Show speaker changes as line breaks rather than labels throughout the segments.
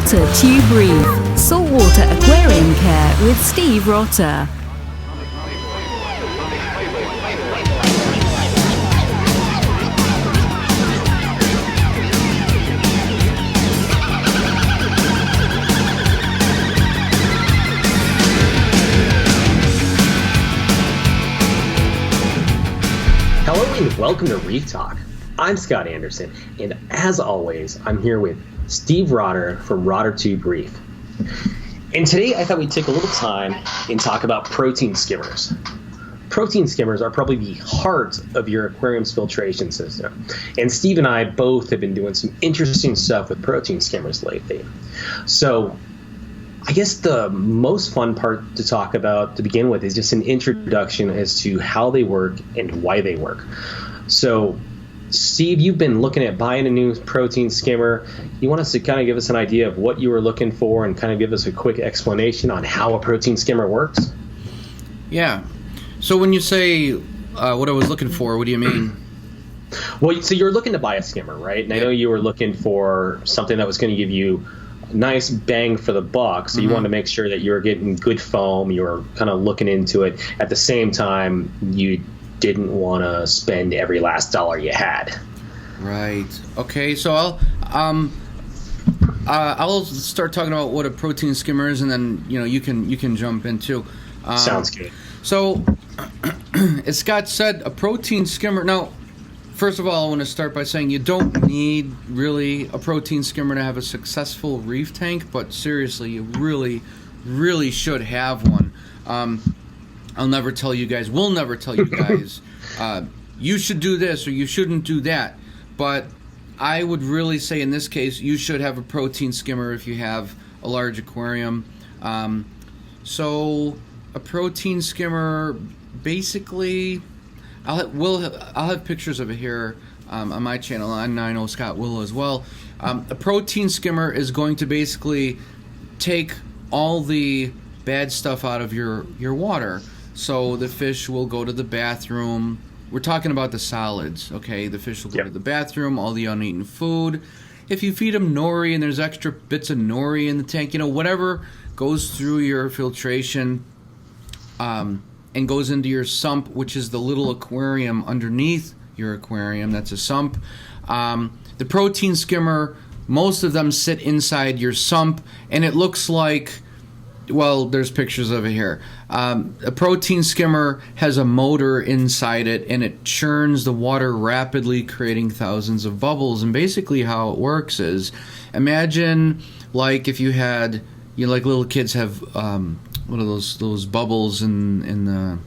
Rotter Tube Reef, saltwater aquarium care with Steve Rotter.
Hello and welcome to Reef Talk. I'm Scott Anderson, and as always, I'm here with Steve Rotter from Rotter Tube Reef. And today I thought we'd take a little time and talk about protein skimmers. Protein skimmers are probably the heart of your aquarium's filtration system. And Steve and I both have been doing some interesting stuff with protein skimmers lately. So I guess the most fun part to talk about to begin with is just an introduction as to how they work and why they work. So, Steve, you've been looking at buying a new protein skimmer. You want us to kind of give us an idea of what you were looking for and kind of give us a quick explanation on how a protein skimmer works?
Yeah. So when you say what I was looking for, what do you mean?
Well, so you're looking to buy a skimmer, right? And I know you were looking for something that was going to give you nice bang for the buck, so you want to make sure that you're getting good foam, you're kind of looking into it. At the same time, you didn't want to spend every last dollar you had. Right.
Okay, so I'll start talking about what a protein skimmer is, and then you can jump in too.
Sounds good.
So as Scott said, a protein skimmer. Now, first of all, I want to start by saying you don't need really a protein skimmer to have a successful reef tank, but seriously, you really, really should have one. We'll never tell you guys, you should do this or you shouldn't do that. But I would really say in this case, you should have a protein skimmer if you have a large aquarium. So a protein skimmer, basically, I'll have pictures of it here on my channel, and I know Scott will as well. A protein skimmer is going to basically take all the bad stuff out of your water. So the fish will go to the bathroom. We're talking about the solids, okay? The fish will go to the bathroom, all the uneaten food. If you feed them nori and there's extra bits of nori in the tank, whatever goes through your filtration and goes into your sump, which is the little aquarium underneath your aquarium. That's a sump. The protein skimmer, most of them sit inside your sump, and it looks like, well, there's pictures of it here. A protein skimmer has a motor inside it, and it churns the water rapidly, creating thousands of bubbles. And basically how it works is, imagine like if you had, like little kids have what are those bubbles in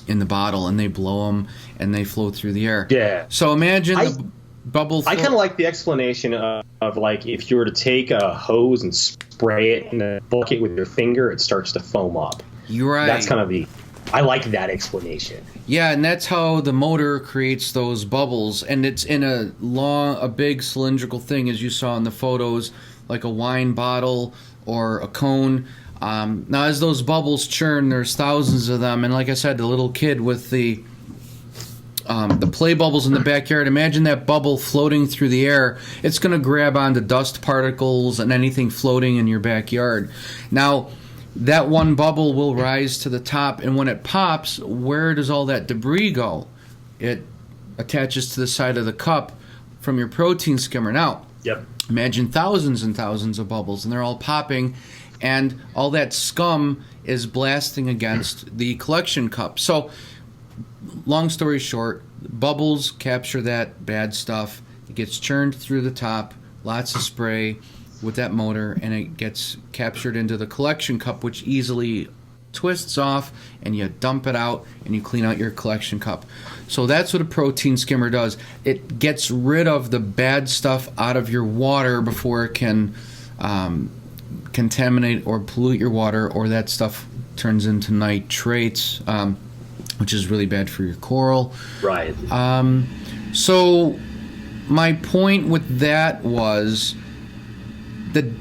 the bottle, and they blow them and they float through the air.
Yeah.
So imagine the bubble.
I kind of like the explanation of like if you were to take a hose and spray it in a bucket with your finger, it starts to foam up.
You're right.
That's kind of I like that explanation.
Yeah, and that's how the motor creates those bubbles, and it's in a big cylindrical thing, as you saw in the photos, like a wine bottle or a cone. Now, as those bubbles churn, there's thousands of them, and like I said, the little kid with the play bubbles in the backyard, imagine that bubble floating through the air. It's going to grab onto dust particles and anything floating in your backyard. Now, that one bubble will rise to the top, and when it pops, where does all that debris go? It attaches to the side of the cup from your protein skimmer. Now, imagine thousands and thousands of bubbles, and they're all popping, and all that scum is blasting against the collection cup. So, long story short, bubbles capture that bad stuff. It gets churned through the top, lots of spray with that motor, and it gets captured into the collection cup, which easily twists off, and you dump it out, and you clean out your collection cup. So that's what a protein skimmer does. It gets rid of the bad stuff out of your water before it can contaminate or pollute your water, or that stuff turns into nitrates, which is really bad for your coral.
Right.
So my point with that was the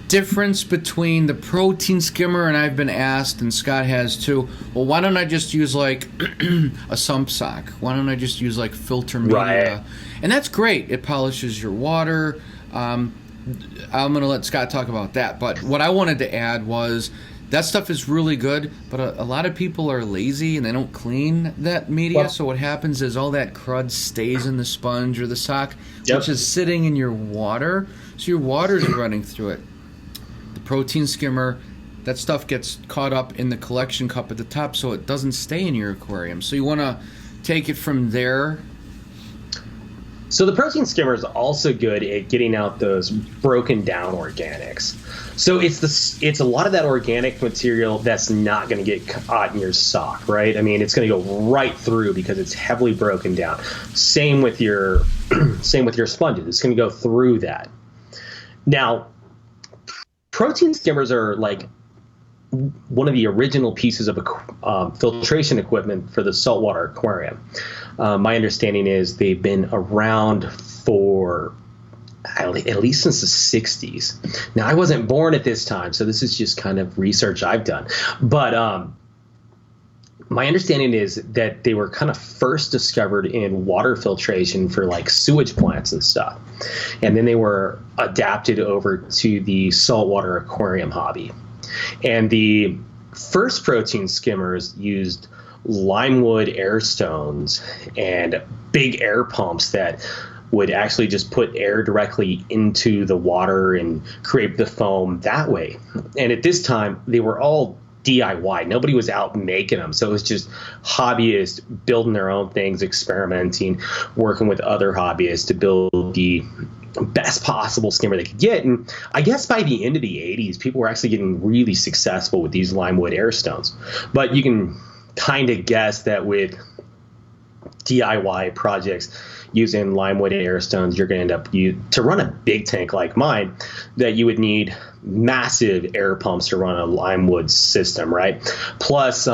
difference between the protein skimmer, and I've been asked, and Scott has too, well, why don't I just use like a sump sock? Why don't I just use like filter media?
Right.
And that's great. It polishes your water. I'm going to let Scott talk about that. But what I wanted to add was that stuff is really good, but a lot of people are lazy and they don't clean that media.
Well,
so what happens is all that crud stays in the sponge or the sock,
Yep.
which is sitting in your water. So your water's running through it. The protein skimmer, that stuff gets caught up in the collection cup at the top, so it doesn't stay in your aquarium. So you want to take it from there.
So the protein skimmer is also good at getting out those broken down organics. So it's a lot of that organic material that's not going to get caught in your sock, right? I mean, it's going to go right through because it's heavily broken down. Same with your sponges. It's going to go through that. Now, protein skimmers are like one of the original pieces of filtration equipment for the saltwater aquarium. My understanding is they've been around for at least since the 60s. Now, I wasn't born at this time, so this is just kind of research I've done. But my understanding is that they were kind of first discovered in water filtration for like sewage plants and stuff. And then they were adapted over to the saltwater aquarium hobby. And the first protein skimmers used limewood air stones and big air pumps that would actually just put air directly into the water and create the foam that way. And at this time, they were all DIY. Nobody was out making them. So it was just hobbyists building their own things, experimenting, working with other hobbyists to build the best possible skimmer they could get. And I guess by the end of the 80s, people were actually getting really successful with these limewood air stones. But you can kind of guess that with DIY projects using limewood air stones, you're going to end up to run a big tank like mine, that you would need massive air pumps to run a limewood system, right? Plus,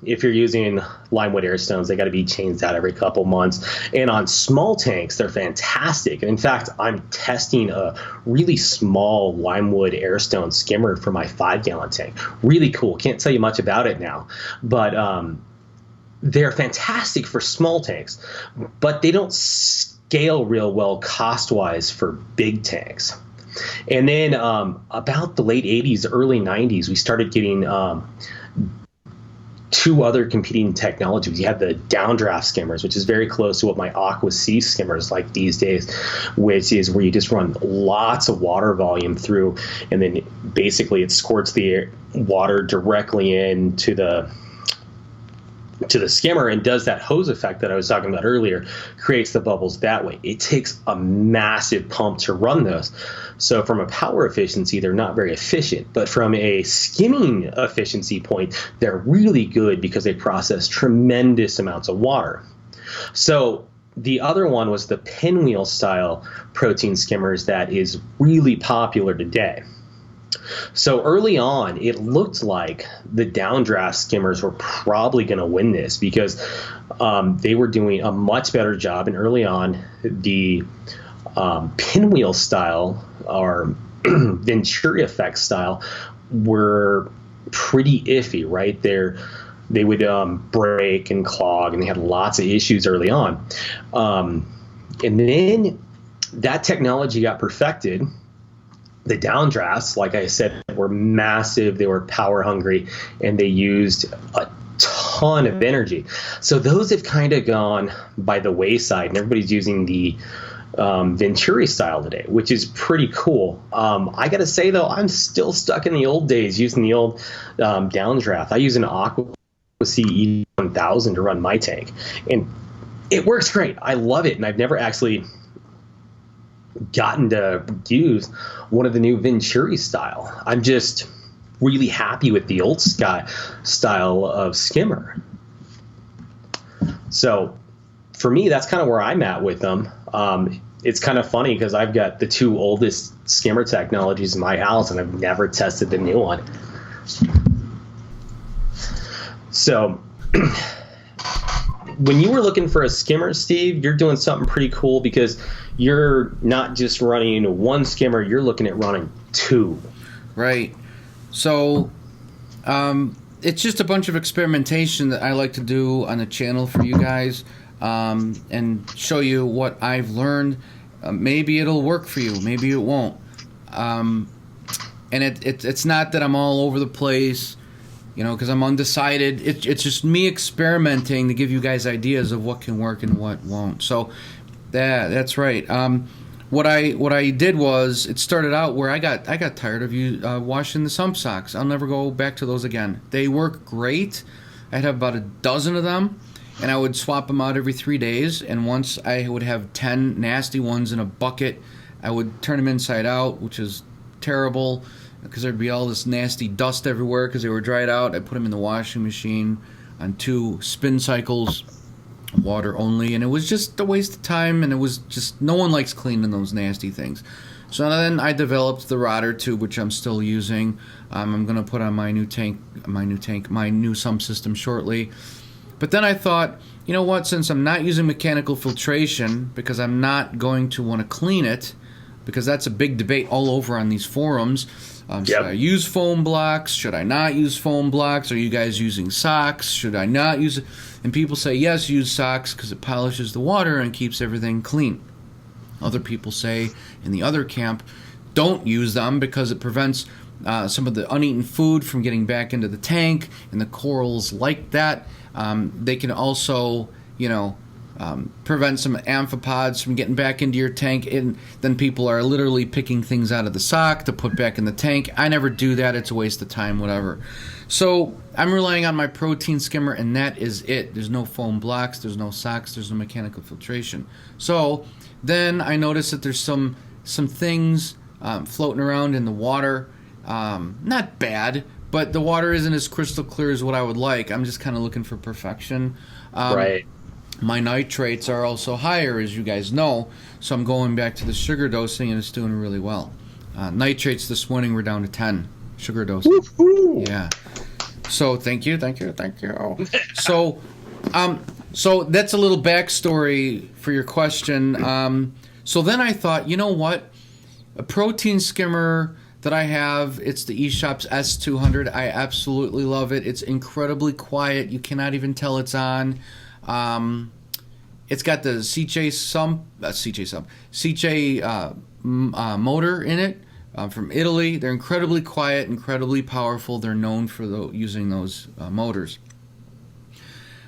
if you're using limewood air stones, they got to be changed out every couple months. And on small tanks, they're fantastic. And in fact, I'm testing a really small limewood air stone skimmer for my 5-gallon tank. Really cool. Can't tell you much about it now, but they're fantastic for small tanks, but they don't scale real well cost-wise for big tanks. And then about the late 80s, early 90s, we started getting two other competing technologies. You have the downdraft skimmers, which is very close to what my Aqua Sea skimmers like these days, which is where you just run lots of water volume through, and then basically it squirts the water directly into the skimmer and does that hose effect that I was talking about earlier, creates the bubbles that way. It takes a massive pump to run those. So from a power efficiency, they're not very efficient. But from a skimming efficiency point, they're really good because they process tremendous amounts of water. So the other one was the pinwheel style protein skimmers that is really popular today. So early on, it looked like the downdraft skimmers were probably going to win this because they were doing a much better job. And early on, the pinwheel style or Venturi effect style were pretty iffy, right? They would break and clog, and they had lots of issues early on. And then that technology got perfected. The downdrafts, like I said, were massive. They were power hungry, and they used a ton of energy. So those have kind of gone by the wayside, and everybody's using the Venturi style today, which is pretty cool. I got to say, though, I'm still stuck in the old days using the old downdraft. I use an Aqua Sea E1000 to run my tank, and it works great. I love it, and I've never actually gotten to use one of the new Venturi style. I'm just really happy with the old style of skimmer. So for me, that's kind of where I'm at with them. It's kind of funny because I've got the two oldest skimmer technologies in my house, and I've never tested the new one. So when you were looking for a skimmer, Steve, you're doing something pretty cool because you're not just running one skimmer, you're looking at running two.
Right. So it's just a bunch of experimentation that I like to do on the channel for you guys, and show you what I've learned. Maybe it'll work for you, maybe it won't. And it's not that I'm all over the place, because I'm undecided. It's just me experimenting to give you guys ideas of what can work and what won't. So that's right. What I did was, it started out where I got tired of you washing the sump socks. I'll never go back to those again. They work great. I'd have about a dozen of them, and I would swap them out every 3 days. And once I would have 10 nasty ones in a bucket, I would turn them inside out, which is terrible because there'd be all this nasty dust everywhere because they were dried out. I put them in the washing machine on 2 spin cycles, water only, and it was just a waste of time, and it was just, no one likes cleaning those nasty things. So then I developed the Rotter Tube, which I'm still using. I'm going to put on my new sump system shortly. But then I thought, you know what, since I'm not using mechanical filtration, because I'm not going to want to clean it, because that's a big debate all over on these forums. Should I use foam blocks? Should I not use foam blocks? Are you guys using socks? Should I not use it? And people say, yes, use socks because it polishes the water and keeps everything clean. Other people say, in the other camp, don't use them because it prevents some of the uneaten food from getting back into the tank, and the corals like that. They can also, prevent some amphipods from getting back into your tank, and then people are literally picking things out of the sock to put back in the tank. I never do that. It's a waste of time, whatever. So I'm relying on my protein skimmer, and that is it. There's no foam blocks, there's no socks, there's no mechanical filtration. So then I noticed that there's some things floating around in the water. Not bad, but the water isn't as crystal clear as what I would like. I'm just kind of looking for perfection.
Right.
My nitrates are also higher, as you guys know, so I'm going back to the sugar dosing, and it's doing really well. Nitrates this morning were down to 10 sugar dosing.
Woo-hoo.
Yeah. So thank you. So that's a little backstory for your question. So then I thought, you know what? A protein skimmer that I have, it's the eShop's S200. I absolutely love it. It's incredibly quiet. You cannot even tell it's on. It's got the CJ motor in it from Italy. They're incredibly quiet, incredibly powerful. They're known for using those motors.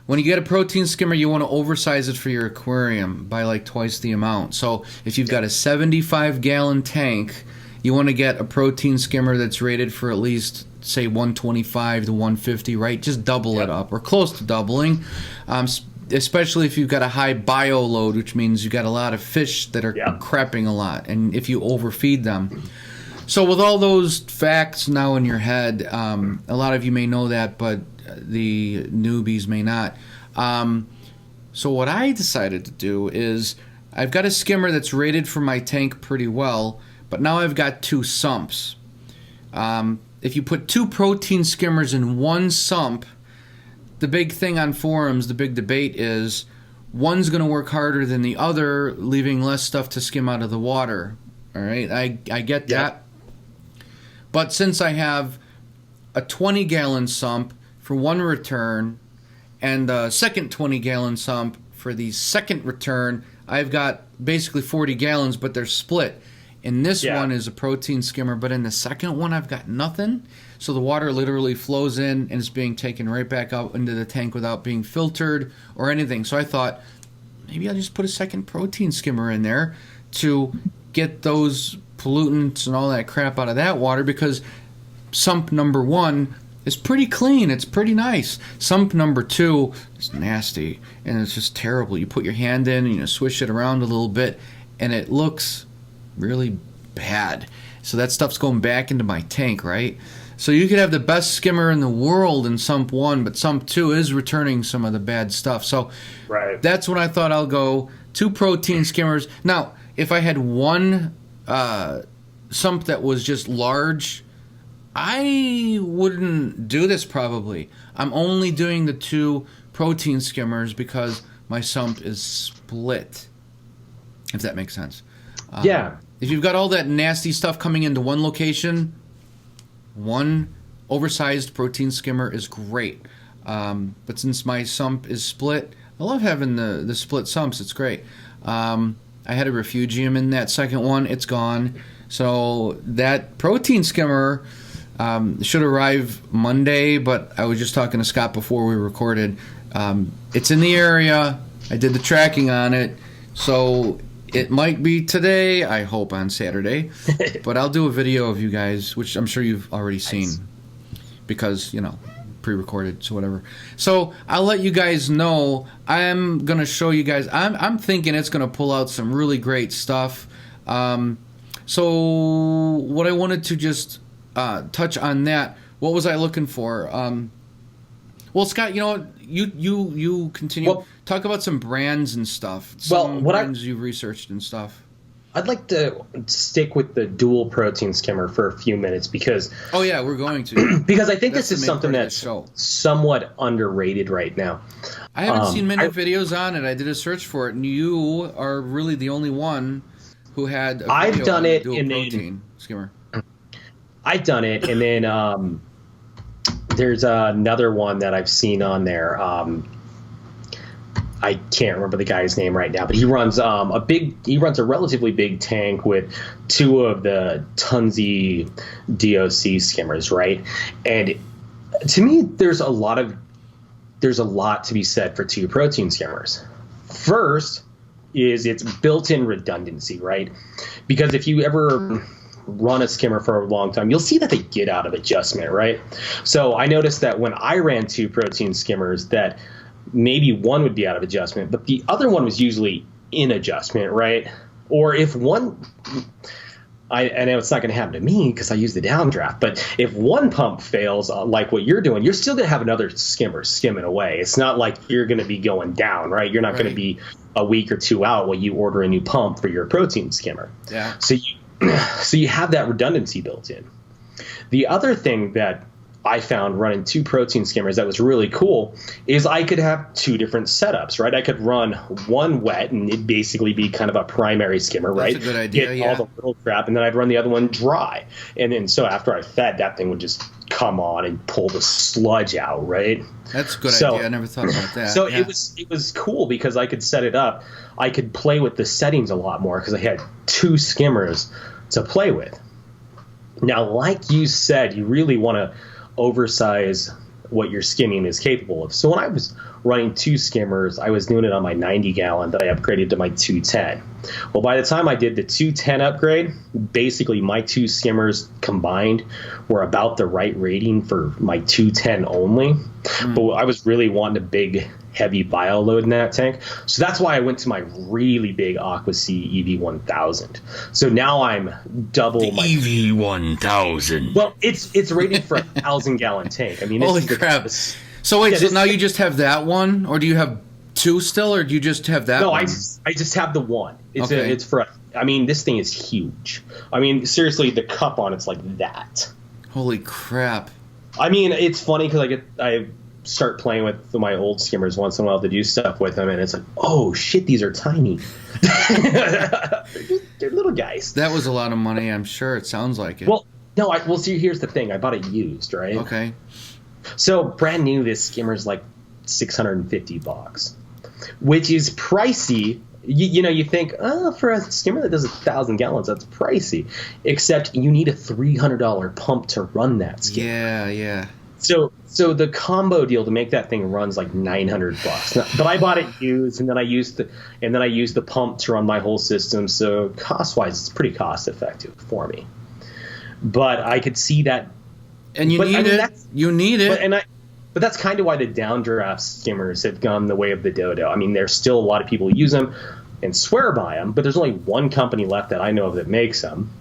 When you get a protein skimmer, you want to oversize it for your aquarium by like twice the amount. So if you've got a 75-gallon tank, you want to get a protein skimmer that's rated for at least, say, 125 to 150, right? Just double it up, or close to doubling, especially if you've got a high bio load, which means you've got a lot of fish that are crapping a lot, and if you overfeed them. So with all those facts now in your head, a lot of you may know that, but the newbies may not. So what I decided to do is, I've got a skimmer that's rated for my tank pretty well, but now I've got 2 sumps. If you put 2 protein skimmers in one sump, the big thing on forums, the big debate is, one's going to work harder than the other, leaving less stuff to skim out of the water. All right, I get that. But since I have a 20-gallon sump for one return and a second 20-gallon sump for the second return, I've got basically 40 gallons, but they're split. And this one is a protein skimmer, but in the second one, I've got nothing. So the water literally flows in and it's being taken right back out into the tank without being filtered or anything. So I thought, maybe I'll just put a second protein skimmer in there to get those pollutants and all that crap out of that water, because sump number 1 is pretty clean. It's pretty nice. Sump number 2 is nasty, and it's just terrible. You put your hand in and you swish it around a little bit, and it looks really bad. So that stuff's going back into my tank, right? So you could have the best skimmer in the world in sump 1, but sump 2 is returning some of the bad stuff. So that's when I thought I'll go 2 protein skimmers. Now, if I had one sump that was just large, I wouldn't do this probably. I'm only doing the 2 protein skimmers because my sump is split, if that makes sense. If you've got all that nasty stuff coming into one location, one oversized protein skimmer is great. But since my sump is split, I love having the split sumps. It's great. I had a refugium in that second one. It's gone. So that protein skimmer should arrive Monday, but I was just talking to Scott before we recorded. It's in the area. I did the tracking on it. So it might be today, I hope on Saturday. But I'll do a video of you guys, which I'm sure you've already seen. Because, pre-recorded, so whatever. So I'll let you guys know. I'm going to show you guys. I'm thinking it's going to pull out some really great stuff. So what I wanted to just touch on that. What was I looking for? Well, Scott, you know what? You continue.
Well,
talk about some brands and stuff. Some brands you've researched and stuff.
I'd like to stick with the dual protein skimmer for a few minutes because...
Oh, yeah, we're going to.
Because I think this is something that's somewhat underrated right now.
I haven't seen many videos on it. I did a search for it, and you are really the only one who had a video
I've done
on
it
dual
in
protein skimmer.
I've done it, and then there's another one that I've seen on there. I can't remember the guy's name right now, but he runs a relatively big tank with two of the Tunzi DOC skimmers, right? And to me, there's a lot to be said for two protein skimmers. First is its built-in redundancy, right? Because if you ever run a skimmer for a long time, you'll see that they get out of adjustment, right? So I noticed that when I ran two protein skimmers that maybe one would be out of adjustment, but the other one was usually in adjustment, right? Or if one, I know it's not going to happen to me because I use the downdraft, but if one pump fails, like what you're doing, you're still going to have another skimmer skimming away. It's not like you're going to be going down, right? You're not going to be a week or two out while you order a new pump for your protein skimmer.
Yeah.
So you have that redundancy built in. The other thing that I found running two protein skimmers that was really cool is I could have two different setups, right? I could run one wet and it'd basically be kind of a primary skimmer, right?
That's a good idea,
Get all the little crap, and then I'd run the other one dry. And then so after I fed, that thing would just come on and pull the sludge out, right?
That's a good idea. I never thought about that.
So it was cool because I could set it up. I could play with the settings a lot more because I had two skimmers to play with. Now, like you said, you really want to oversize what your skimming is capable of. So when I was running two skimmers, I was doing it on my 90 gallon that I upgraded to my 210. Well, by the time I did the 210 upgrade, basically my two skimmers combined were about the right rating for my 210 only. But I was really wanting a big, heavy bio load in that tank. So that's why I went to my really big AquaSea EV1000. So now I'm double my
EV1000.
Well, it's rated for a 1,000-gallon tank. I mean,
holy crap! So wait, so now you just have that one, or do you have two still, or do you just have that?
No,
one?
I just have the one. It's
Okay.
it's for. I mean, this thing is huge. I mean, seriously, the cup on it's like that.
Holy crap!
I mean, it's funny because I start playing with my old skimmers once in a while to do stuff with them, and it's like, oh shit, these are tiny. they're little guys.
That was a lot of money, I'm sure. It sounds like it.
Well, no, well, see, here's the thing. I bought it used, right?
Okay.
So brand new, this skimmer's like $650, which is pricey. You think, oh, for a skimmer that does 1,000 gallons, that's pricey. Except you need a $300 pump to run that skimmer.
Yeah.
So the combo deal to make that thing runs like $900. But I bought it used, and then I used the pump to run my whole system. So cost-wise, it's pretty cost-effective for me. But I could see that.
And you need it. You need it.
But that's kind of why the downdraft skimmers have gone the way of the dodo. I mean, there's still a lot of people who use them and swear by them, but there's only one company left that I know of that makes them,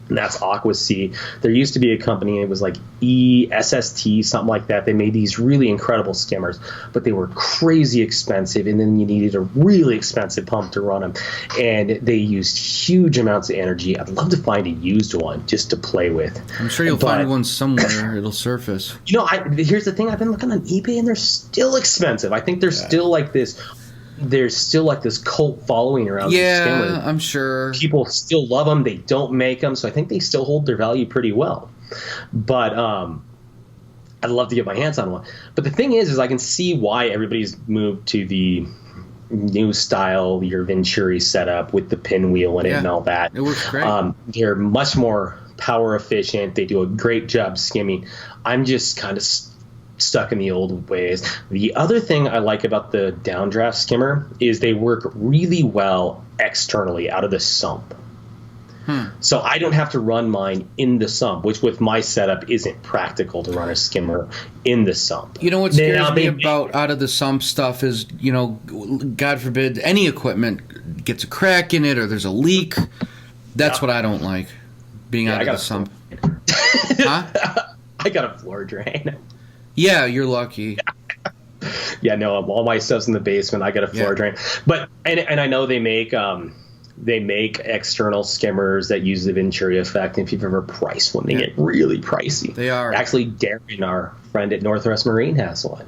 and that's AquaSea. There used to be a company, it was like ESST, something like that. They made these really incredible skimmers, but they were crazy expensive, and then you needed a really expensive pump to run them, and they used huge amounts of energy. I'd love to find a used one just to play with.
I'm sure you'll find one somewhere. It'll surface.
Here's the thing. I've been looking on eBay, and they're still expensive. I think there's still like this. There's still like this cult following around.
Yeah, I'm sure.
People still love them. They don't make them, so I think they still hold their value pretty well. But I'd love to get my hands on one. But the thing is I can see why everybody's moved to the new style, your Venturi setup with the pinwheel in it and all that.
It works great.
They're much more power efficient. They do a great job skimming. I'm just kind of stuck in the old ways. The other thing I like about the downdraft skimmer is they work really well externally out of the sump. So I don't have to run mine in the sump, which with my setup isn't practical to run a skimmer in the sump.
You know what scares me about out of the sump stuff is, you know, God forbid any equipment gets a crack in it or there's a leak. That's what I don't like, being out of the sump. Huh?
I got a floor drain.
Yeah, you're lucky.
Yeah, no, all my stuff's in the basement. I got a floor drain. But and I know they make external skimmers that use the Venturi effect. And if you've ever priced one, they get really pricey.
They are.
Actually, Darren, our friend at Northwest Marine, has one.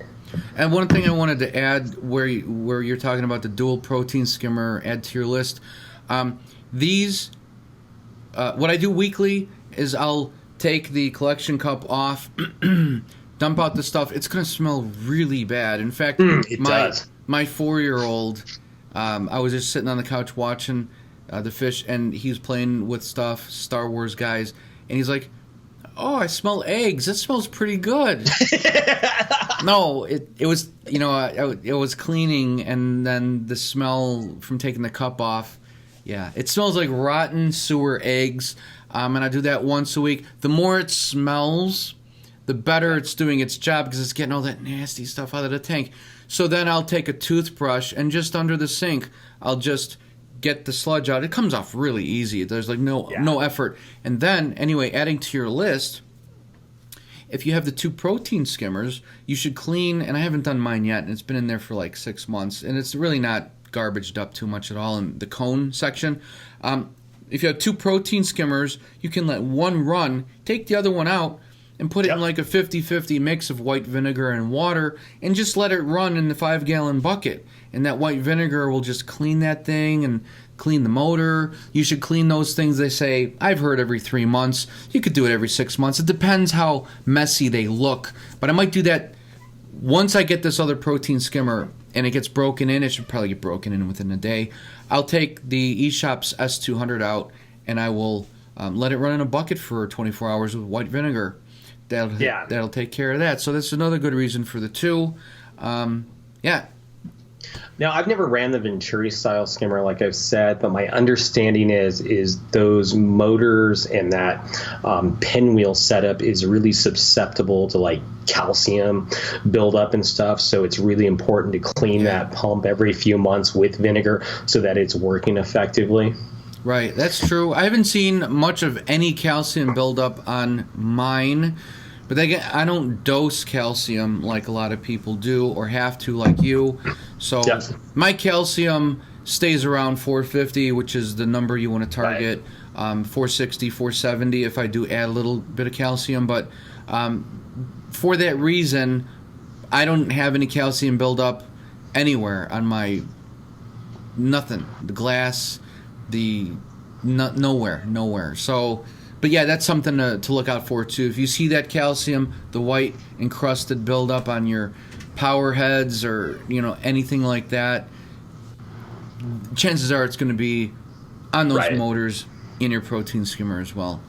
And one thing I wanted to add, where you're talking about the dual protein skimmer, add to your list. These, what I do weekly is I'll take the collection cup off, dump out the stuff. It's going to smell really bad. In fact, my 4-year-old, I was just sitting on the couch watching the fish, and he was playing with stuff, Star Wars guys, and he's like, "Oh, I smell eggs. That smells pretty good." No, it was, you know, it was cleaning, and then the smell from taking the cup off. Yeah, it smells like rotten sewer eggs, and I do that once a week. The more it smells, the better it's doing its job because it's getting all that nasty stuff out of the tank. So then I'll take a toothbrush and just under the sink, I'll just get the sludge out. It comes off really easy. There's like no effort. And then, anyway, adding to your list, if you have the 2 protein skimmers, you should clean, and I haven't done mine yet, and it's been in there for like 6 months, and it's really not garbaged up too much at all in the cone section. If you have 2 protein skimmers, you can let one run, take the other one out, and put it in like a 50-50 mix of white vinegar and water, and just let it run in the 5-gallon bucket. And that white vinegar will just clean that thing and clean the motor. You should clean those things, they say, I've heard every 3 months. You could do it every 6 months. It depends how messy they look. But I might do that once I get this other protein skimmer and it gets broken in. It should probably get broken in within a day. I'll take the eShop's S200 out, and I will let it run in a bucket for 24 hours with white vinegar. That'll take care of that. So that's another good reason for the 2.
Now, I've never ran the Venturi style skimmer, like I've said, but my understanding is those motors and that pinwheel setup is really susceptible to like calcium buildup and stuff. So it's really important to clean that pump every few months with vinegar so that it's working effectively.
Right, that's true. I haven't seen much of any calcium buildup on mine, but I don't dose calcium like a lot of people do or have to like you. So my calcium stays around 450, which is the number you want to target, 460, 470 if I do add a little bit of calcium. But for that reason, I don't have any calcium buildup anywhere on my nothing. The glass, nowhere. So, but yeah, that's something to look out for too. If you see that calcium, the white encrusted buildup on your power heads or anything like that, chances are it's going to be on those motors in your protein skimmer as well.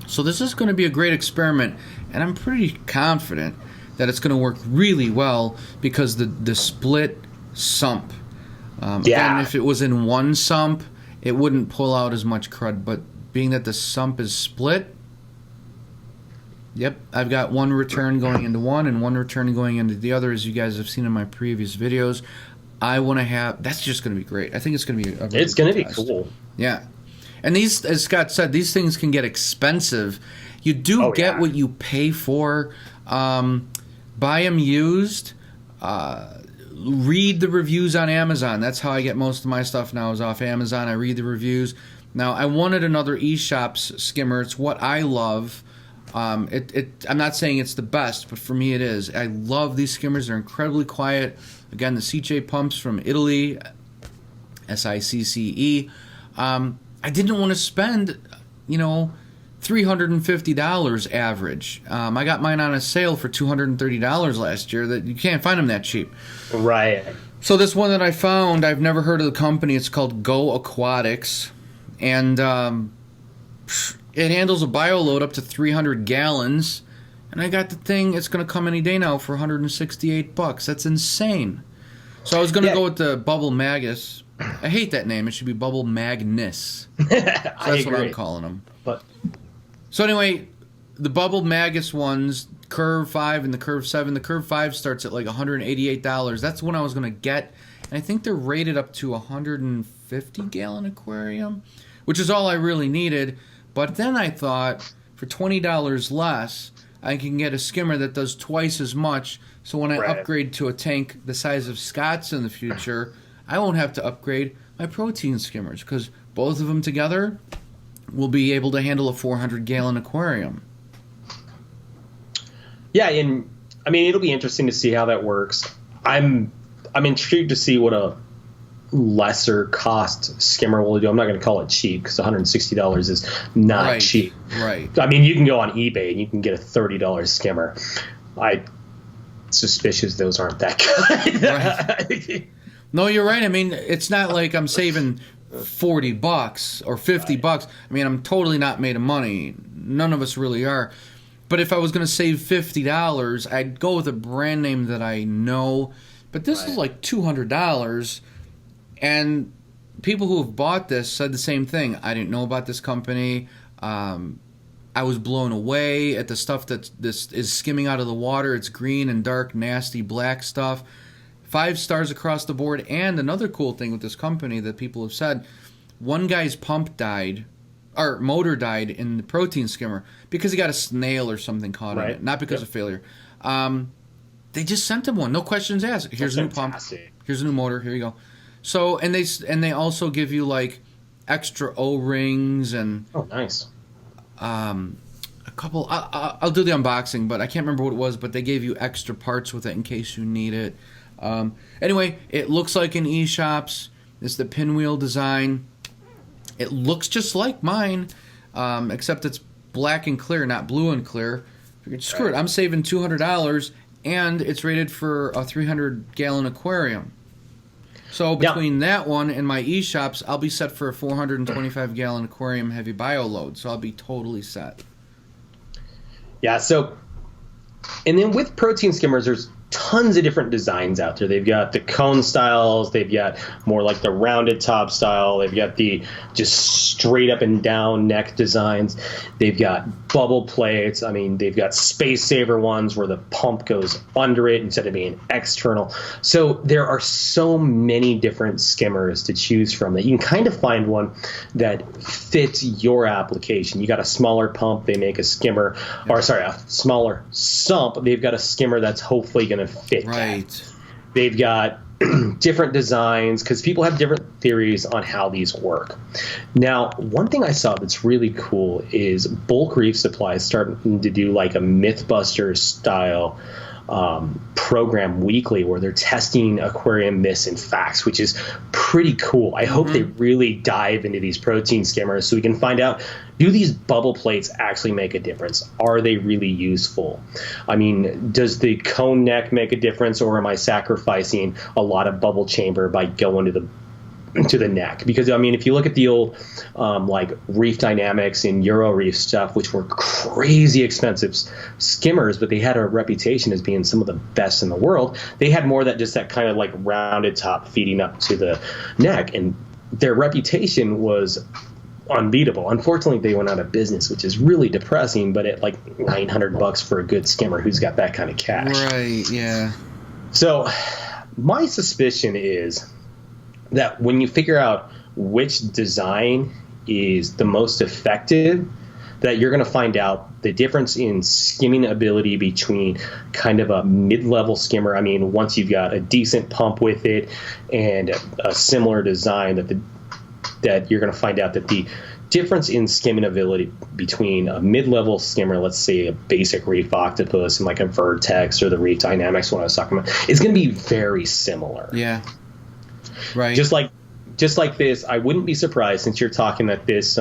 So this is going to be a great experiment, and I'm pretty confident that it's going to work really well because the split sump. Again, if it was in one sump, it wouldn't pull out as much crud, but being that the sump is split, I've got one return going into one and one return going into the other, as you guys have seen in my previous videos. I want to have, that's just going to be great. I think it's going to be
it's going to be cool.
Yeah. And these, as Scott said, these things can get expensive. You do get what you pay for. Buy them used. Read the reviews on Amazon. That's how I get most of my stuff now, is off Amazon. I read the reviews. Now, I wanted another eShop's skimmer. It's what I love. I'm not saying it's the best, but for me it is. I love these skimmers. They're incredibly quiet. Again, the CJ pumps from Italy, SICCE. I didn't want to spend, $300 $350 average. I got mine on a sale for $230 last year. That you can't find them that cheap.
Right.
So this one that I found, I've never heard of the company. It's called Go Aquatics, and it handles a bio load up to 300 gallons. And I got the thing. It's going to come any day now for $168. That's insane. So I was going to go with the Bubble Magus. I hate that name. It should be Bubble Magnus. So that's what I'm calling them. So anyway, the Bubble Magus ones, Curve 5 and the Curve 7. The Curve 5 starts at like $188. That's the one I was going to get. And I think they're rated up to 150-gallon aquarium, which is all I really needed. But then I thought, for $20 less, I can get a skimmer that does twice as much. So when I upgrade to a tank the size of Scott's in the future, I won't have to upgrade my protein skimmers, because both of them together will be able to handle a 400-gallon aquarium. Yeah,
and I mean, it'll be interesting to see how that works. I'm intrigued to see what a lesser cost skimmer will do. I'm not going to call it cheap, because $160 is not cheap.
Right.
I mean, you can go on eBay and you can get a $30 skimmer. I'm suspicious those aren't that good.
Right. No, you're right. I mean, it's not like I'm saving $40 or $50. I mean, I'm totally not made of money. None of us really are. But if I was going to save $50, I'd go with a brand name that I know. But this is like $200. And people who have bought this said the same thing. I didn't know about this company. I was blown away at the stuff that this is skimming out of the water. It's green and dark, nasty, black stuff. 5 stars across the board. And another cool thing with this company that people have said, one guy's pump died, or motor died in the protein skimmer because he got a snail or something caught in it, not because of failure. They just sent him one, no questions asked. Here's a new pump. Here's a new motor. Here you go. So and they also give you like extra O-rings and
nice.
A couple. I'll do the unboxing, but I can't remember what it was. But they gave you extra parts with it in case you need it. Anyway, it looks like in eShops. It's the pinwheel design. It looks just like mine, except it's black and clear, not blue and clear. Figured, screw it, I'm saving $200, and it's rated for a 300-gallon aquarium. So between that one and my eShops, I'll be set for a 425-gallon aquarium heavy bio load. So I'll be totally set.
Yeah, so, and then with protein skimmers, there's tons of different designs out there. They've got the cone styles, they've got more like the rounded top style, they've got the just straight up and down neck designs, they've got bubble plates, I mean, they've got space saver ones where the pump goes under it instead of being external. So there are so many different skimmers to choose from that you can kind of find one that fits your application. You got a smaller pump, they make a skimmer, or sorry, a smaller sump, they've got a skimmer that's hopefully going to fit that. They've got different designs because people have different theories on how these work. Now, one thing I saw that's really cool is Bulk Reef Supply is starting to do like a Mythbuster style program weekly where they're testing aquarium myths and facts, which is pretty cool. I hope they really dive into these protein skimmers so we can find out, do these bubble plates actually make a difference? Are they really useful? I mean, does the cone neck make a difference, or am I sacrificing a lot of bubble chamber by going to the neck? Because I mean, if you look at the old like Reef Dynamics and Euro Reef stuff, which were crazy expensive skimmers, but they had a reputation as being some of the best in the world, they had more that just that kind of like rounded top feeding up to the neck, and their reputation was unbeatable. Unfortunately, they went out of business, which is really depressing, but at like $900 for a good skimmer, who's got that kind of cash?
Right, yeah.
So my suspicion is that when you figure out which design is the most effective, that you're going to find out the difference in skimming ability between kind of a mid-level skimmer. I mean, once you've got a decent pump with it and a similar design, that you're going to find out that the difference in skimming ability between a mid-level skimmer, let's say a basic Reef Octopus and like a Vertex or the Reef Dynamics one I was talking about, is going to be very similar.
Yeah. Right.
Just like this, I wouldn't be surprised, since you're talking that this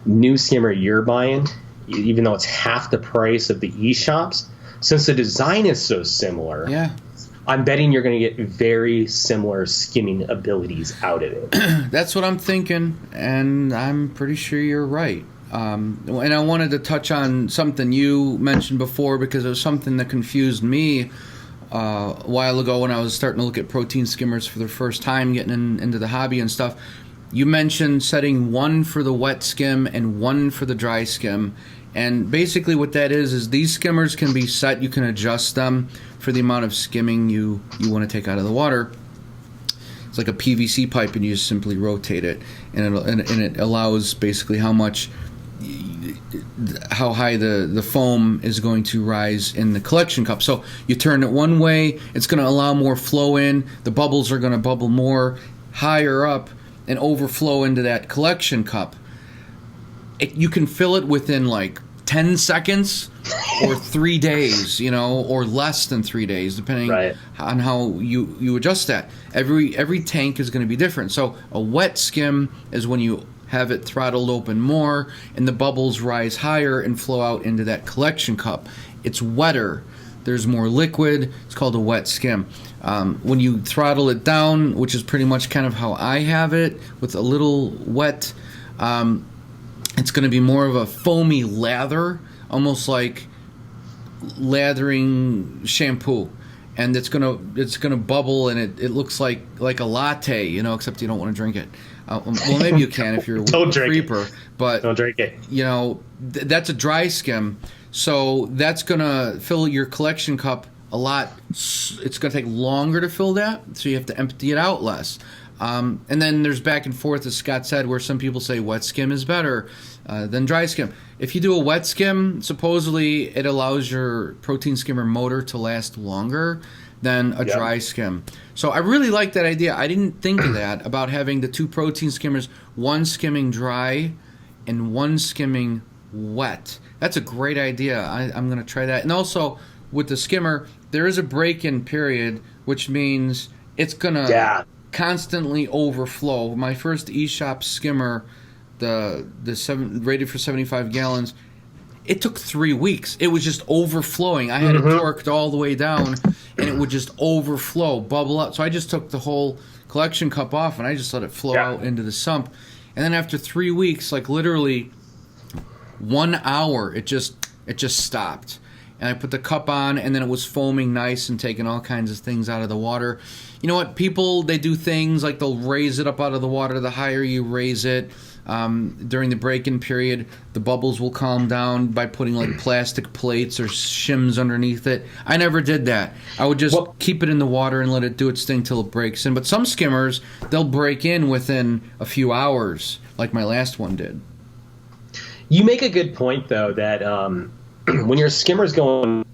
new skimmer you're buying even though it's half the price of the e-shops, since the design is so similar.
Yeah.
I'm betting you're going to get very similar skimming abilities out of it.
That's what I'm thinking, and I'm pretty sure you're right. And I wanted to touch on something you mentioned before, because it was something that confused me a while ago when I was starting to look at protein skimmers for the first time, getting into the hobby and stuff. You mentioned setting one for the wet skim and one for the dry skim. And basically what that is these skimmers can be set. You can adjust them for the amount of skimming you want to take out of the water. It's like a PVC pipe, and you just simply rotate it, and it allows basically how high the foam is going to rise in the collection cup. So you turn it one way, it's going to allow more flow in. The bubbles are going to bubble more higher up and overflow into that collection cup. You can fill it within like 10 seconds or 3 days, or less than 3 days, depending on how you adjust that. Every tank is going to be different. So a wet skim is when you have it throttled open more and the bubbles rise higher and flow out into that collection cup. It's wetter. There's more liquid. It's called a wet skim. When you throttle it down, which is pretty much kind of how I have it, with a little wet, it's going to be more of a foamy lather, almost like lathering shampoo, and it's gonna bubble, and it looks like a latte, except you don't want to drink it. Well, maybe you can if you're a creeper, but
don't drink it.
That's a dry skim, so that's gonna fill your collection cup a lot. It's gonna take longer to fill that, so you have to empty it out less. And then there's back and forth, as Scott said, where some people say wet skim is better than dry skim. If you do a wet skim, supposedly it allows your protein skimmer motor to last longer than a dry skim. So I really like that idea. I didn't think of that, about having the two protein skimmers, one skimming dry and one skimming wet. That's a great idea. I'm going to try that. And also, with the skimmer, there is a break-in period, which means it's going to constantly overflow. My first eShop skimmer, rated for 75 gallons, it took 3 weeks. It was just overflowing. I had it torqued all the way down, and it would just overflow, bubble up. So I just took the whole collection cup off, and I just let it flow out into the sump. And then after 3 weeks, like literally 1 hour, it just stopped. And I put the cup on, and then it was foaming nice and taking all kinds of things out of the water. You know what? People, they do things like they'll raise it up out of the water. The higher you raise it, during the break-in period, the bubbles will calm down by putting like plastic plates or shims underneath it. I never did that. I would just keep it in the water and let it do its thing till it breaks in. But some skimmers, they'll break in within a few hours, like my last one did.
You make a good point, though, that when your skimmer's going,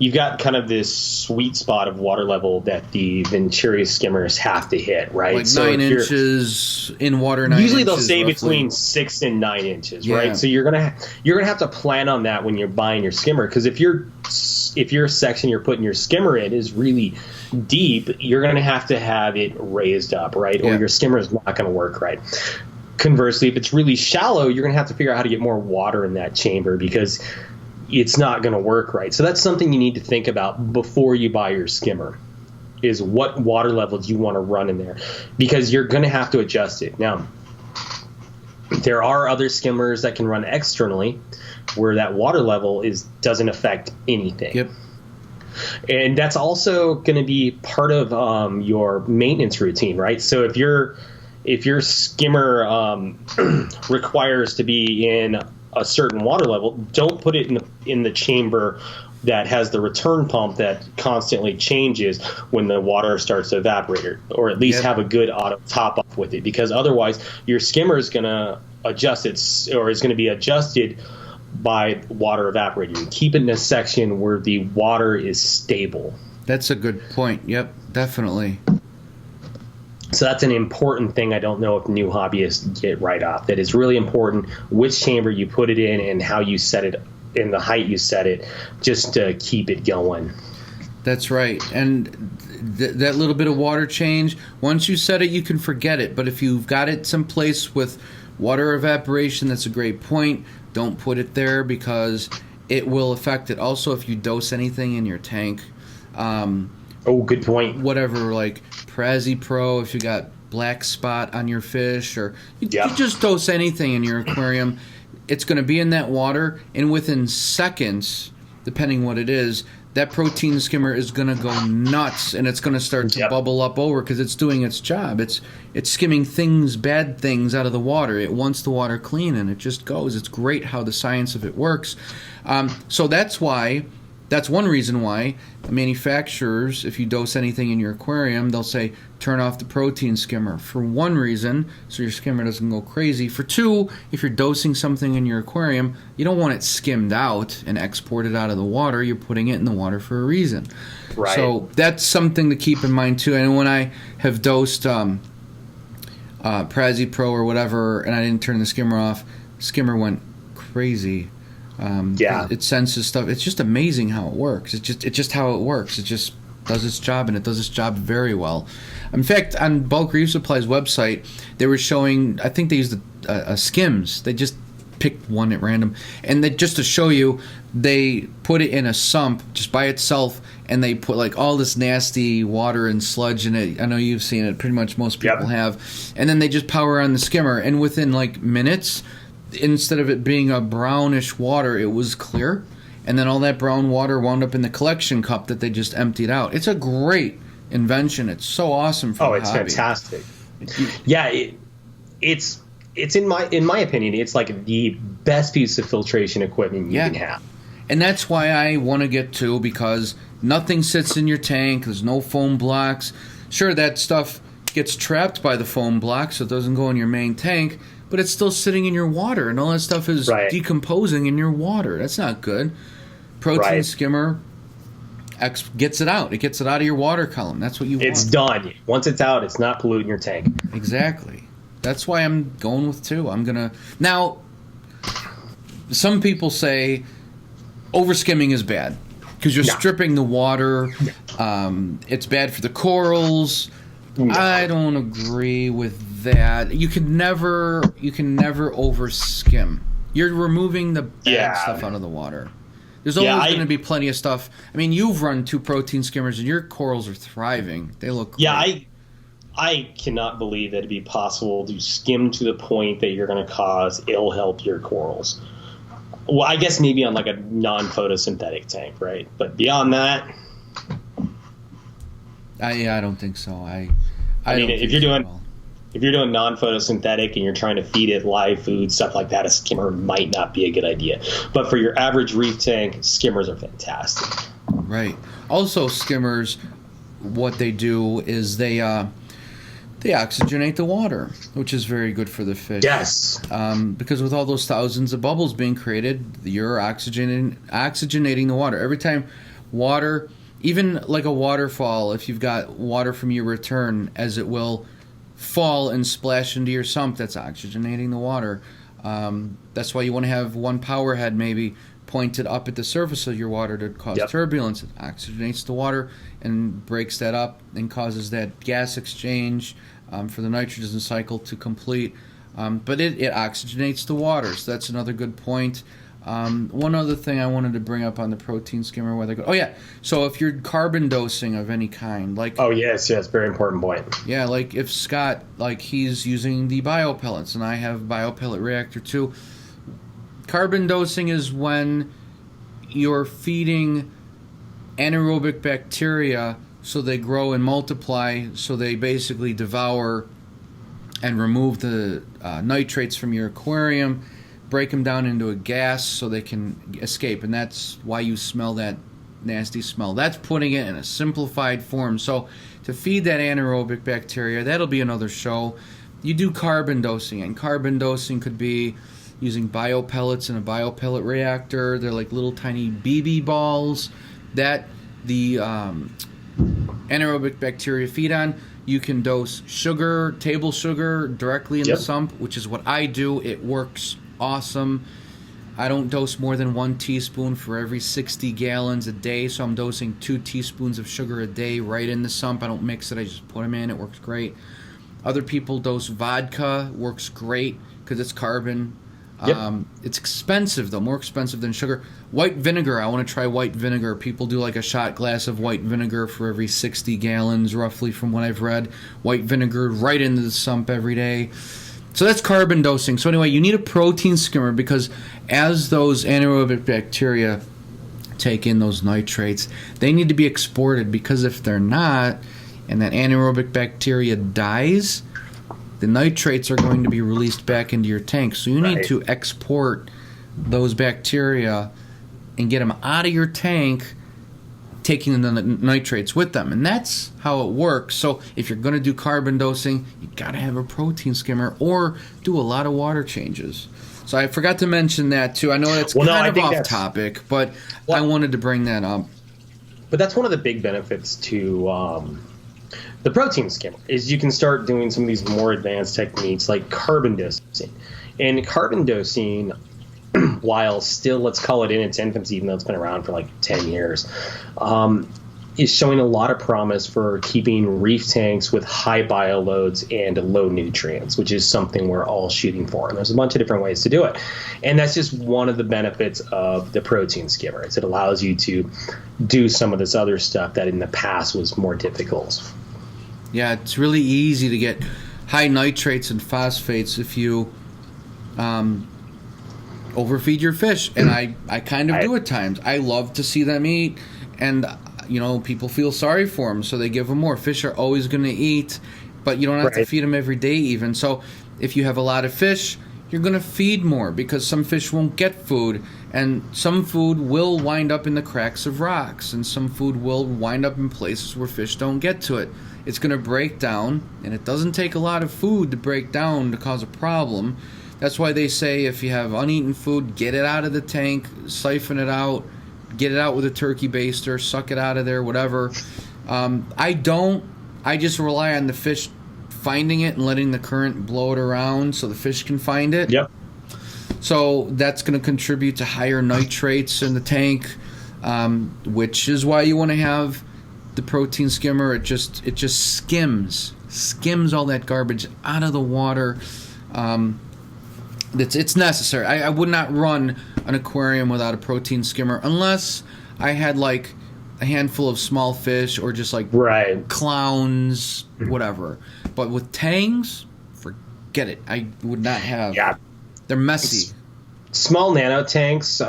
you've got kind of this sweet spot of water level that the Venturi skimmers have to hit, right?
Like 9 inches in water.
Usually they'll say between 6 and 9 inches, right? So you're gonna have to plan on that when you're buying your skimmer, because if your section you're putting your skimmer in is really deep, you're gonna have to have it raised up, right? Or your skimmer is not gonna work right. Conversely, if it's really shallow, you're gonna have to figure out how to get more water in that chamber, because it's not going to work right. So that's something you need to think about before you buy your skimmer, is what water levels you want to run in there, because you're going to have to adjust it. Now, there are other skimmers that can run externally where that water level doesn't affect anything.
Yep.
And that's also going to be part of your maintenance routine, right? So if your skimmer requires to be in a certain water level, don't put it in the chamber that has the return pump that constantly changes when the water starts to evaporate, or at least have a good auto top off with it, because otherwise your skimmer is going to adjust or is going to be adjusted by water evaporating. Keep it in a section where the water is stable.
That's a good point. Yep, definitely.
So that's an important thing. I don't know if new hobbyists get right off. That is really important, which chamber you put it in and how you set it and the height you set it, just to keep it going.
That's right. And that little bit of water change, once you set it, you can forget it. But if you've got it someplace with water evaporation, that's a great point. Don't put it there because it will affect it. Also, if you dose anything in your tank,
good point.
Whatever, like Parasite Pro, if you got black spot on your fish, or you just dose anything in your aquarium, it's going to be in that water, and within seconds, depending what it is, that protein skimmer is going to go nuts, and it's going to start to bubble up over because it's doing its job. It's skimming bad things out of the water. It wants the water clean, and it just goes. It's great how the science of it works. So that's one reason why manufacturers, if you dose anything in your aquarium, they'll say turn off the protein skimmer. For one reason, so your skimmer doesn't go crazy. For two, if you're dosing something in your aquarium, you don't want it skimmed out and exported out of the water. You're putting it in the water for a reason.
Right.
So that's something to keep in mind too. And when I have dosed Parasite Pro or whatever, and I didn't turn the skimmer off, skimmer went crazy. It senses stuff. It's just amazing how it works. It's just how it works. It just does its job, and it does its job very well. In fact, on Bulk Reef Supply's website, they were showing, I think they used a Skims. They just picked one at random, and just to show you, they put it in a sump just by itself, and they put like all this nasty water and sludge in it. I know you've seen it. Pretty much most people have. And then they just power on the skimmer, and within like minutes, instead of it being a brownish water, it was clear, and then all that brown water wound up in the collection cup that they just emptied out. It's a great invention. It's so awesome for the hobby.
Fantastic. It's in my opinion, it's like the best piece of filtration equipment you can have.
And that's why I want to get two, because nothing sits in your tank. There's no foam blocks. Sure, that stuff gets trapped by the foam block, so it doesn't go in your main tank, but it's still sitting in your water, and all that stuff is decomposing in your water. That's not good. Protein skimmer gets it out. It gets it out of your water column. That's what you want.
It's done. Once it's out, it's not polluting your tank.
Exactly. That's why I'm going with two. Now, some people say overskimming is bad because you're stripping the water. It's bad for the corals. I don't agree with that. You can never overskim. You're removing the bad stuff out of the water. There's always going to be plenty of stuff. I mean, you've run two protein skimmers, and your corals are thriving. They look great.
Yeah, I cannot believe that it'd be possible to skim to the point that you're going to cause ill health to your corals. Well, I guess maybe on like a non-photosynthetic tank, right? But beyond that,
I don't think so. I
mean, if you're doing non-photosynthetic and you're trying to feed it live food, stuff like that, a skimmer might not be a good idea. But for your average reef tank, skimmers are fantastic.
Right. Also, skimmers, what they do is they oxygenate the water, which is very good for the fish.
Yes.
Because with all those thousands of bubbles being created, you're oxygenating the water. Every time water, even like a waterfall, if you've got water from your return, as it will fall and splash into your sump, that's oxygenating the water. That's why you want to have one power head maybe pointed up at the surface of your water to cause turbulence. It oxygenates the water and breaks that up and causes that gas exchange for the nitrogen cycle to complete. But it oxygenates the water, so that's another good point. One other thing I wanted to bring up on the protein skimmer, so if you're carbon dosing of any kind, like
yes, very important point.
Yeah, like if Scott, like he's using the biopellets, and I have biopellet reactor too. Carbon dosing is when you're feeding anaerobic bacteria so they grow and multiply, so they basically devour and remove the nitrates from your aquarium, break them down into a gas so they can escape, and that's why you smell that nasty smell. That's putting it in a simplified form. So to feed that anaerobic bacteria, that'll be another show. You do carbon dosing, and carbon dosing could be using biopellets in a biopellet reactor. They're like little tiny BB balls that the anaerobic bacteria feed on. You can dose sugar, table sugar, directly in the sump, which is what I do. It works awesome. I don't dose more than 1 teaspoon for every 60 gallons a day, so I'm dosing 2 teaspoons of sugar a day right in the sump. I don't mix it, I just put them in. It works great. Other people dose vodka, works great because it's carbon.
Yep.
It's expensive, though, more expensive than sugar. White vinegar, I want to try white vinegar. People do like a shot glass of white vinegar for every 60 gallons, roughly, from what I've read. White vinegar right into the sump every day. So that's carbon dosing. So anyway, you need a protein skimmer because as those anaerobic bacteria take in those nitrates, they need to be exported, because if they're not, and that anaerobic bacteria dies, the nitrates are going to be released back into your tank. So you need to export those bacteria and get them out of your tank, taking the nitrates with them. And that's how it works. So if you're going to do carbon dosing, you got to have a protein skimmer or do a lot of water changes. So I forgot to mention that too. I know that's kind of off topic, but I wanted to bring that up.
But that's one of the big benefits to the protein skimmer is you can start doing some of these more advanced techniques like carbon dosing. And carbon dosing, while still, let's call it in its infancy, even though it's been around for like 10 years, is showing a lot of promise for keeping reef tanks with high bioloads and low nutrients, which is something we're all shooting for. And there's a bunch of different ways to do it. And that's just one of the benefits of the protein skimmer, is it allows you to do some of this other stuff that in the past was more difficult.
Yeah, it's really easy to get high nitrates and phosphates if you overfeed your fish. And I kind of do at times. I love to see them eat, and people feel sorry for them, so they give them more. Fish are always going to eat, but you don't have to feed them every day even. So if you have a lot of fish, you're going to feed more, because some fish won't get food, and some food will wind up in the cracks of rocks, and some food will wind up in places where fish don't get to it. It's going to break down, and it doesn't take a lot of food to break down to cause a problem. That's why they say if you have uneaten food, get it out of the tank, siphon it out, get it out with a turkey baster, suck it out of there, whatever. I just rely on the fish finding it and letting the current blow it around so the fish can find it.
Yep.
So that's going to contribute to higher nitrates in the tank, which is why you want to have the protein skimmer. It just skims all that garbage out of the water. It's necessary. I would not run an aquarium without a protein skimmer unless I had like a handful of small fish or just like clowns, whatever. But with tangs, forget it. I would not have. Yeah, they're messy.
Small nano tanks,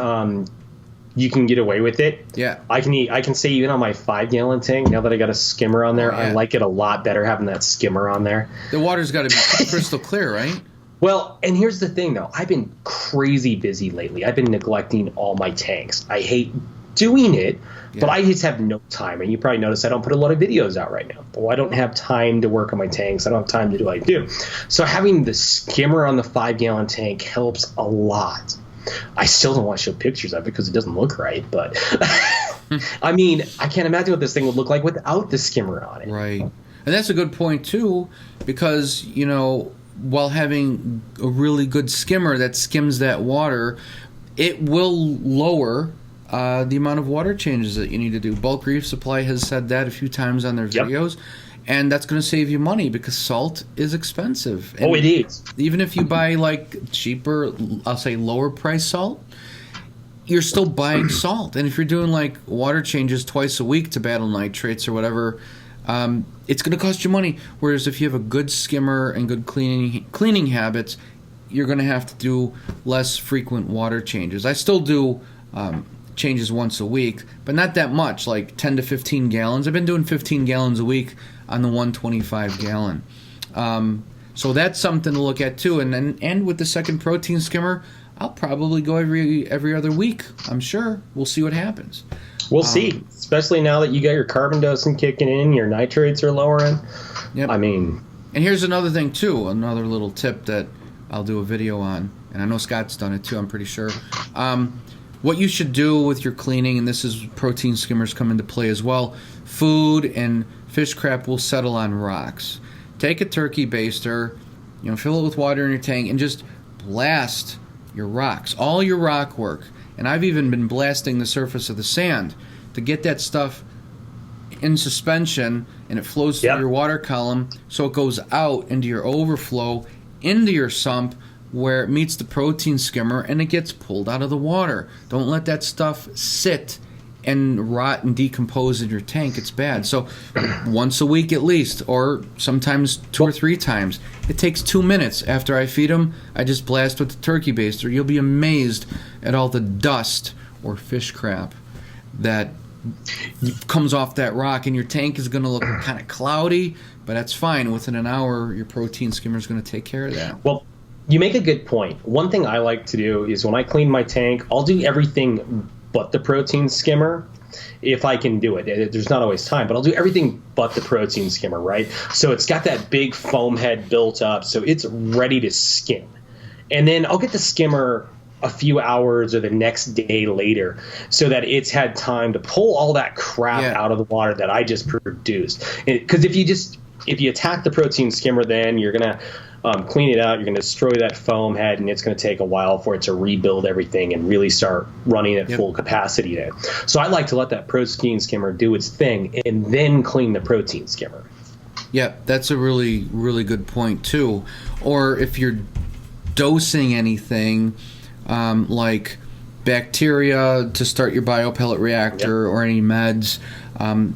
you can get away with it.
Yeah,
I can say even on my 5-gallon tank, now that I got a skimmer on there, I like it a lot better having that skimmer on there.
The water's got to be crystal clear, right?
Well, and here's the thing, though. I've been crazy busy lately. I've been neglecting all my tanks. I hate doing it, but I just have no time. And you probably noticed I don't put a lot of videos out right now. Well, I don't have time to work on my tanks. I don't have time to do what I do. So having the skimmer on the 5-gallon tank helps a lot. I still don't want to show pictures of it because it doesn't look right. But, I mean, I can't imagine what this thing would look like without the skimmer on it.
Right. And that's a good point, too, because, while having a really good skimmer that skims that water, it will lower the amount of water changes that you need to do. Bulk Reef Supply has said that a few times on their videos, and that's going to save you money because salt is expensive. And
it is.
Even if you buy like cheaper, I'll say lower price salt, you're still buying salt. And if you're doing like water changes twice a week to battle nitrates or whatever, it's going to cost you money. Whereas if you have a good skimmer and good cleaning habits, you're going to have to do less frequent water changes. I still do changes once a week, but not that much, like 10 to 15 gallons. I've been doing 15 gallons a week on the 125 gallon. So that's something to look at too. And with the second protein skimmer, I'll probably go every other week. I'm sure. We'll see what happens.
We'll see, especially now that you got your carbon dosing kicking in, your nitrates are lowering.
Yep.
I mean,
and here's another thing too, another little tip that I'll do a video on, and I know Scott's done it too, I'm pretty sure. What you should do with your cleaning, and this is protein skimmers come into play as well, food and fish crap will settle on rocks. Take a turkey baster, fill it with water in your tank, and just blast your rocks, all your rock work. And I've even been blasting the surface of the sand to get that stuff in suspension, and it flows through your water column, so it goes out into your overflow, into your sump, where it meets the protein skimmer, and it gets pulled out of the water. Don't let that stuff sit and rot and decompose in your tank. It's bad. So once a week at least, or sometimes 2 or 3 times. It takes 2 minutes. After I feed them, I just blast with the turkey baster. You'll be amazed at all the dust or fish crap that comes off that rock, and your tank is going to look kind of cloudy, but that's fine. Within an hour, your protein skimmer is going to take care of that.
Well, you make a good point. One thing I like to do is when I clean my tank, I'll do everything but the protein skimmer if I can do it. There's not always time, but I'll do everything but the protein skimmer, right? So it's got that big foam head built up, so it's ready to skim. And then I'll get the skimmer a few hours or the next day later so that it's had time to pull all that crap out of the water that I just produced. Because if you attack the protein skimmer, then you're going to clean it out, you're going to destroy that foam head, and it's going to take a while for it to rebuild everything and really start running at full capacity there. So I like to let that protein skimmer do its thing and then clean the protein skimmer.
Yeah, that's a really, really good point too. Or if you're dosing anything like bacteria to start your biopellet reactor or any meds,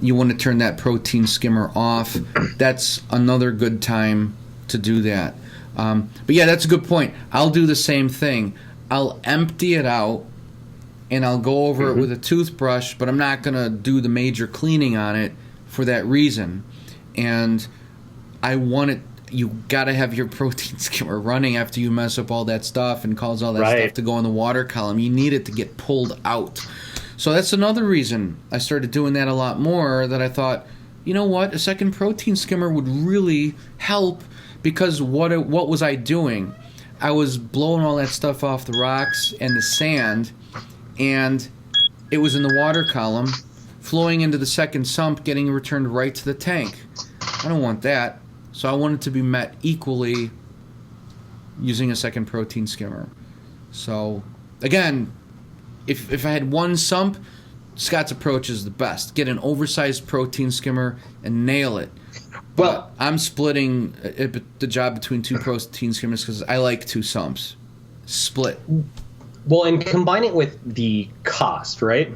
you want to turn that protein skimmer off. That's another good time to do that. But yeah, that's a good point. I'll do the same thing. I'll empty it out and I'll go over it with a toothbrush, but I'm not going to do the major cleaning on it for that reason. And I want it, you got to have your protein skimmer running after you mess up all that stuff and cause all that stuff to go in the water column. You need it to get pulled out. So that's another reason I started doing that a lot more, that I thought, you know what, a second protein skimmer would really help. Because what was I doing? I was blowing all that stuff off the rocks and the sand, and it was in the water column, flowing into the second sump, getting returned right to the tank. I don't want that. So I want it to be met equally using a second protein skimmer. So, again, if I had one sump, Scott's approach is the best. Get an oversized protein skimmer and nail it. Well, I'm splitting the job between 2 protein skimmers because I like 2 sumps. Split.
Well, and combine it with the cost, right?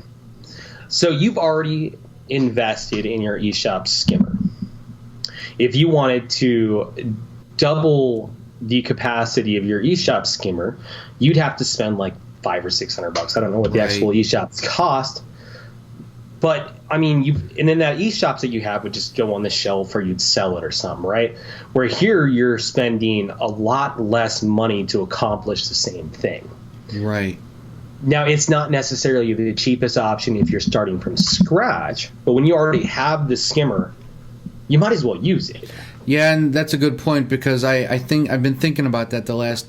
So you've already invested in your eShop skimmer. If you wanted to double the capacity of your eShop skimmer, you'd have to spend like $500 or $600. I don't know what the actual eShops cost. But, I mean, and then that eShops that you have would just go on the shelf or you'd sell it or something, right? Where here you're spending a lot less money to accomplish the same thing.
Right.
Now, it's not necessarily the cheapest option if you're starting from scratch, but when you already have the skimmer, you might as well use it.
Yeah, and that's a good point because I think I've been thinking about that the last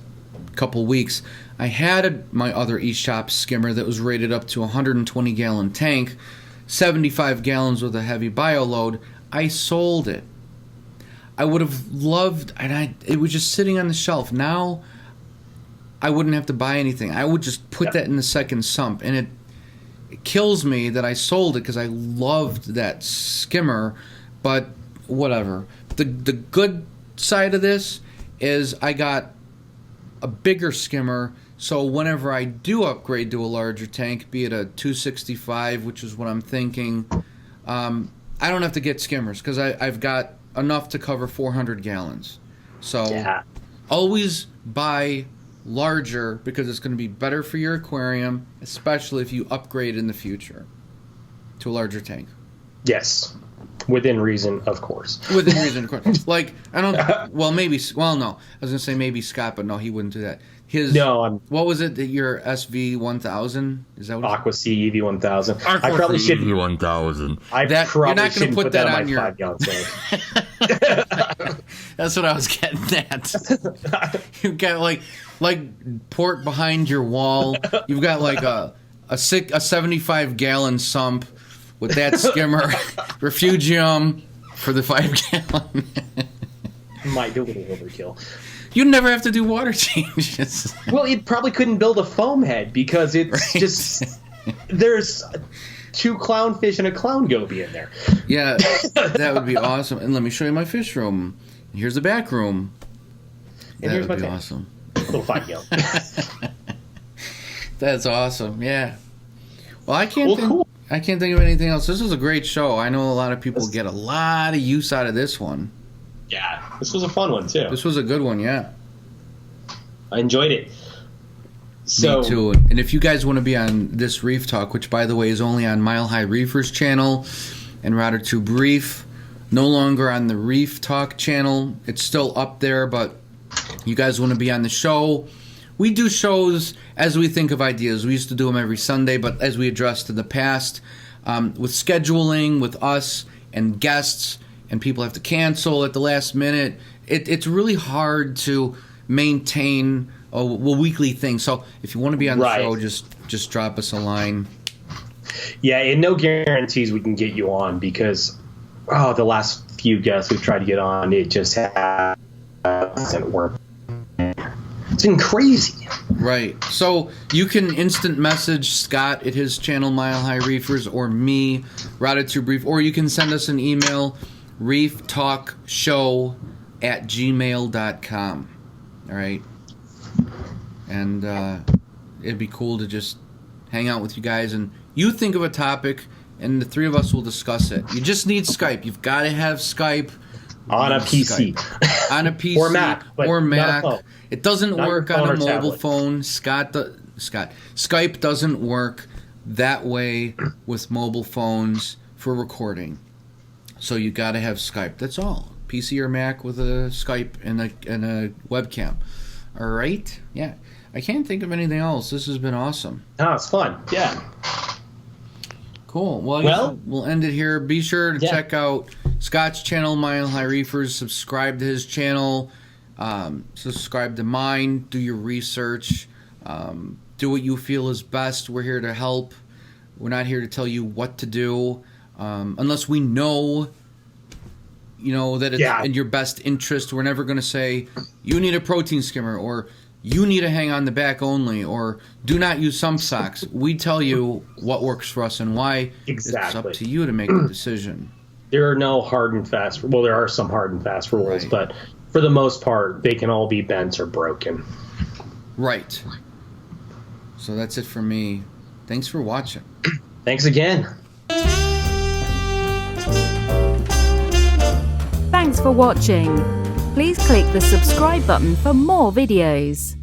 couple weeks. I had my other eShop skimmer that was rated up to a 120-gallon tank, 75 gallons with a heavy bio load. I sold it. I would have loved, and it was just sitting on the shelf. Now I wouldn't have to buy anything. I would just put that in the second sump, and it kills me that I sold it because I loved that skimmer, but whatever. The good side of this is I got a bigger skimmer, so whenever I do upgrade to a larger tank, be it a 265, which is what I'm thinking, I don't have to get skimmers because I've got enough to cover 400 gallons. So always buy larger because it's going to be better for your aquarium, especially if you upgrade in the future to a larger tank.
Yes. Within reason, of course.
Within reason, of course. Like, I don't, no. I was going to say maybe Scott, but no, he wouldn't do that. What was it, your SV1000? Is that what
Aqua C EV1000.
I probably should EV1000.
You're not going to put that on your
5-gallon tank.
That's what I was getting at. You've got like port behind your wall. You've got like a 75-gallon sump with that skimmer, refugium for the 5-gallon.
Might do a little overkill.
You'd never have to do water changes.
Well, it probably couldn't build a foam head because it's just there's 2 clownfish and a clown goby in there.
Yeah, that would be awesome. And let me show you my fish room. Here's the back room.
And
That
here's
would
my
be
pen.
awesome.
Little 5-gallon.
That's awesome. Yeah. Well, I can't think.
Cool.
I can't think of anything else. This was a great show. I know a lot of people get a lot of use out of this one.
Yeah, this was a fun one too.
This was a good one. Yeah.
I enjoyed it. So,
Me too. And if you guys want to be on this Reef Talk, which by the way is only on Mile High Reefers channel and Rotter Tube Reef, no longer on the Reef Talk channel. It's still up there, but you guys want to be on the show. We do shows as we think of ideas. We used to do them every Sunday, but as we addressed in the past, with scheduling, with us and guests, and people have to cancel at the last minute, it's really hard to maintain a weekly thing. So if you want to be on the show, just drop us a line.
Yeah, and no guarantees we can get you on because the last few guests we've tried to get on, it just hasn't worked. It's been crazy.
Right. So you can instant message Scott at his channel, Mile High Reefers, or me, Rotter Tube Reef, or you can send us an email, reeftalkshow@gmail.com. All right. And it'd be cool to just hang out with you guys, and you think of a topic, and the 3 of us will discuss it. You just need Skype. You've got to have Skype.
On a PC.
On a PC.
Or Mac. But
or
not
Mac.
a phone.
It doesn't
Not
work
your phone
on a
or
mobile
tablet.
phone. Skype doesn't work that way with mobile phones for recording. So you got to have Skype. That's all. PC or Mac with a Skype and a webcam. All right? Yeah. I can't think of anything else. This has been awesome.
Oh, it's fun. Yeah.
Cool. Well, we'll end it here. Be sure to check out Scott's channel, Mile High Reefers. Subscribe to his channel. Subscribe to mine. Do your research. Do what you feel is best. We're here to help. We're not here to tell you what to do. Unless we know, that it's in your best interest. We're never going to say, you need a protein skimmer, or you need to hang on the back only, or do not use sump socks. We tell you what works for us and why.
Exactly.
It's up to you to make the decision.
There are no hard and fast. Well, there are some hard and fast rules, but for the most part, they can all be bent or broken.
Right. So that's it for me. Thanks for watching.
Thanks again.
Thanks for watching. Please click the subscribe button for more videos.